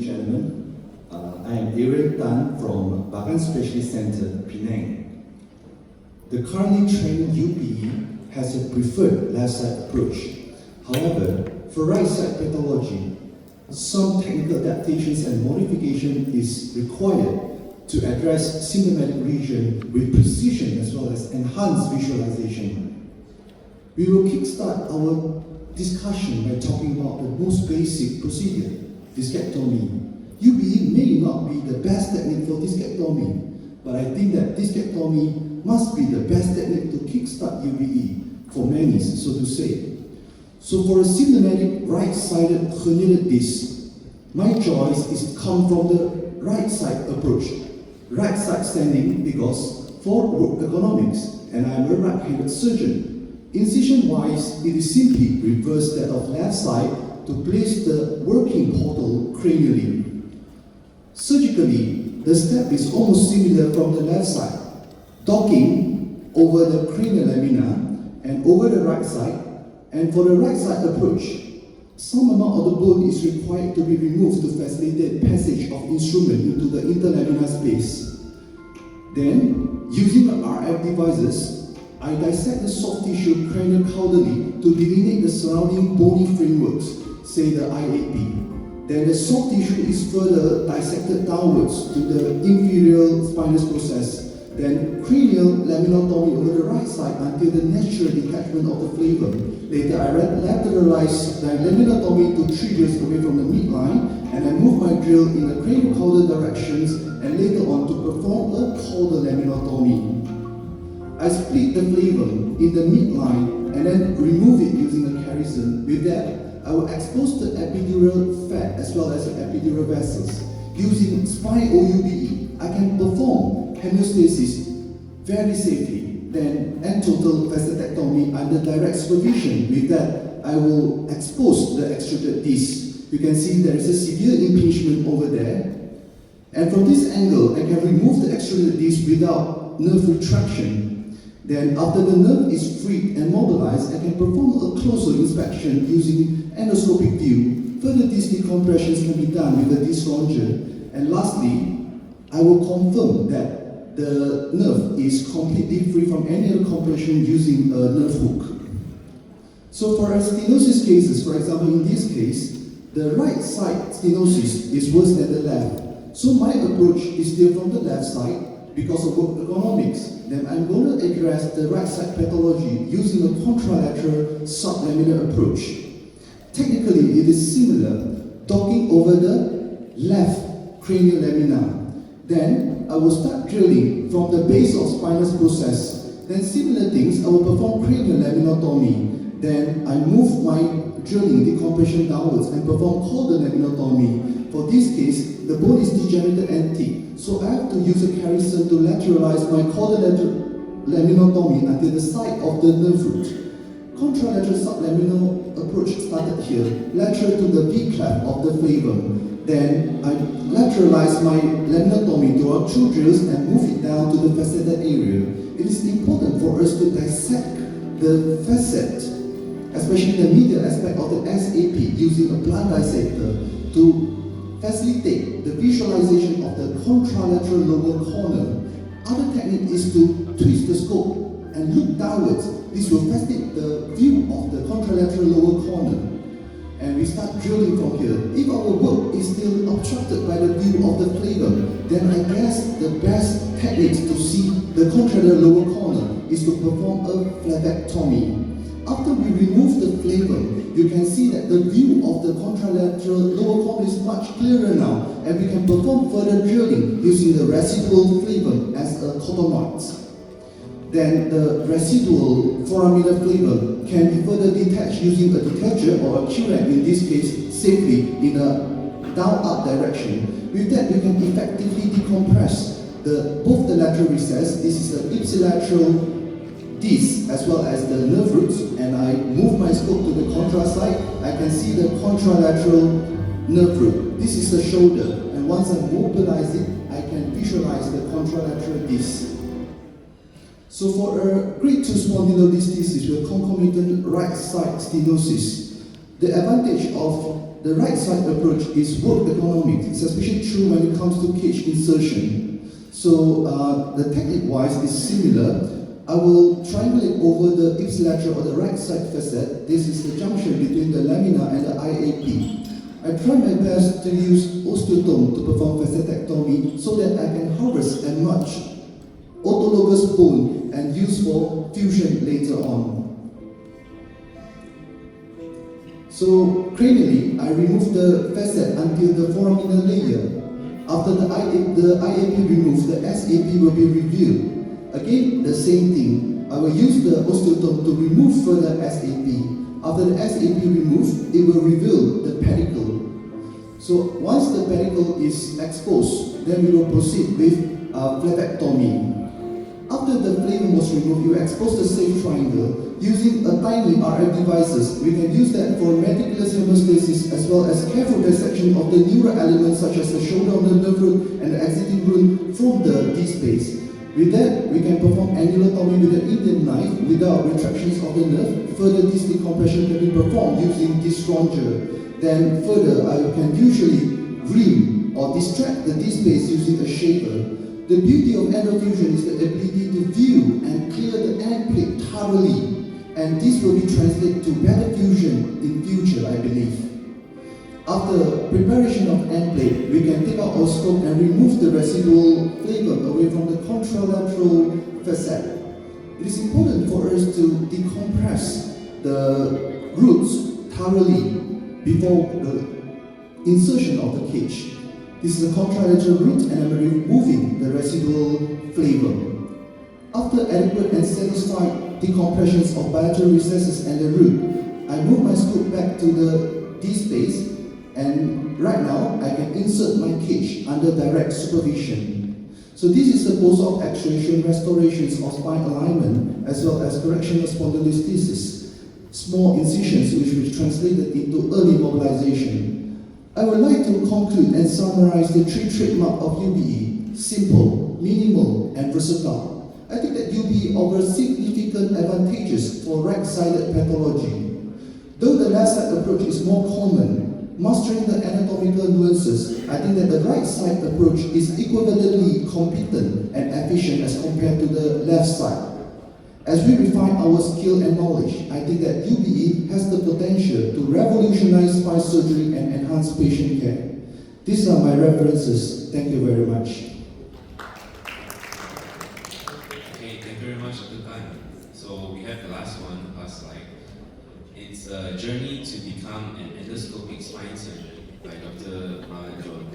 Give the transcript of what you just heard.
Gentlemen, I am Ariel Tan from Bagan Specialist Center, Penang. The currently trained UPE has a preferred left side approach. However, for right side pathology, some technical adaptations and modification is required to address symptomatic region with precision as well as enhanced visualization. We will kickstart our discussion by talking about the most basic procedure, discectomy. UPE may not be the best technique for discectomy, but I think that discectomy must be the best technique to kickstart UPE for many, so to say. So for a symptomatic right-sided herniated disc, my choice is to come from the right side approach. Right side standing because for work ergonomics, and I'm a right-handed surgeon. Incision-wise, it is simply reverse that of left side to place the working portal cranially. Surgically, the step is almost similar from the left side, docking over the cranial lamina and over the right side. And for the right side approach, some amount of the bone is required to be removed to facilitate passage of instrument into the interlaminar space. Then, using the RF devices, I dissect the soft tissue cranial caudally to delineate the surrounding bony frameworks, say the IAP. Then the soft tissue is further dissected downwards to the inferior spinous process. Then cranial laminotomy over the right side until the natural detachment of the flavum. Later I lateralize the laminotomy to 3 drills away from the midline, and I move my drill in the cranial caudal directions and later on to perform a caudal laminotomy. I split the flavum in the midline and then remove it using a Carrison. With that, I will expose the epidural fat as well as the epidural vessels. Using spine OUBE, I can perform hemostasis very safely, then end total facetectomy under direct supervision. With that, I will expose the extruded disc. You can see there is a severe impingement over there. And from this angle, I can remove the extruded disc without nerve retraction. Then after the nerve is freed and mobilized, I can perform a closer inspection using endoscopic view. Further disc decompressions can be done with a disc launcher. And lastly, I will confirm that the nerve is completely free from any other compression using a nerve hook. So for our stenosis cases, for example in this case, the right side stenosis is worse than the left. So my approach is still from the left side because of work ergonomics. Then I'm going to address the right side pathology using a contralateral sublaminar approach. Technically, it is similar, docking over the left cranial lamina. Then I will start drilling from the base of spinous process. Then similar things, I will perform cranial laminotomy. Then I move my drilling decompression downwards and perform caudal laminotomy. For this case, the bone is degenerated and thick, so I have to use a Carrison to lateralize my caudal laminotomy until the site of the nerve root. Contralateral sublaminar approach started here, lateral to the V-cleft of the flavum. Then I lateralize my laminotomy to our 2 drills and move it down to the faceted area. It is important for us to dissect the facet, especially the medial aspect of the SAP, using a blunt dissector to facilitate the visualization of the contralateral lower corner. Other technique is to twist the scope and look downwards. This will facilitate the view of the contralateral lower corner. And we start drilling from here. If our work is still obstructed by the view of the flavum, then I guess the best technique to see the contralateral lower corner is to perform a phlebectomy. After we remove the flavum, you can see that the view of the contralateral lower corner is much clearer now, and we can perform further drilling using the residual flavum as a cotonoid. Then the residual foraminal flavum can be further detached using a detacher or a Q-rack, in this case, safely in a down-up direction. With that, we can effectively decompress both the lateral recess. This is the ipsilateral disc as well as the nerve roots, and I move my scope to the contra side. I can see the contralateral nerve root. This is the shoulder, and once I mobilize it, I can visualize the contralateral disc. So for a grade 2 spondylolisthesis with concomitant right side stenosis, the advantage of the right side approach is work economics. It's especially true when it comes to cage insertion. So the technique-wise is similar. I will triangulate over the ipsilateral or the right side facet. This is the junction between the lamina and the IAP. I try my best to use osteotome to perform facetectomy so that I can harvest and match autologous bone and use for fusion later on. So cranially, I remove the facet until the foraminal layer. After the IAP removed, the SAP will be revealed. Again, the same thing. I will use the osteotome to remove further SAP. After the SAP removed, it will reveal the pedicle. So once the pedicle is exposed, then we will proceed with phlebectomy. After the flavum was removed, you expose the safe triangle. Using a tiny RF devices, we can use that for meticulous hemostasis as well as careful dissection of the neural elements such as the shoulder of the nerve root and the exiting root from the D-space. With that, we can perform annulotomy with an Indian knife without retractions of the nerve. Further disc decompression can be performed using this ronger. Then further, I can usually grim or distract the D-space using a shaver. The beauty of endofusion is the ability to view and clear the end plate thoroughly. And this will be translated to better fusion in future, I believe. After preparation of end plate, we can take out our scope and remove the residual flavum away from the contralateral facet. It is important for us to decompress the roots thoroughly before the insertion of the cage. This is a contralateral root and I'm removing the residual flavum. After adequate and satisfied decompressions of bilateral recesses and the root, I move my scoop back to the D-space. And right now, I can insert my cage under direct supervision. So this is the post-op extraction restorations of spine alignment as well as correctional spondylolisthesis, small incisions which will be translated into early mobilization. I would like to conclude and summarize the three trademarks of UBE: simple, minimal, and versatile. I think that UBE offers significant advantages for right-sided pathology. Though the left-side approach is more common, mastering the anatomical nuances, I think that the right side approach is equivalently competent and efficient as compared to the left side. As we refine our skill and knowledge, I think that UBE has the potential to revolutionize spine surgery and enhance patient care. These are my references. Thank you very much. Okay, thank you very much, Dr. Tan. So we have the last one, last slide. It's a journey to become an endoscopic spine surgeon by Dr. Malandro.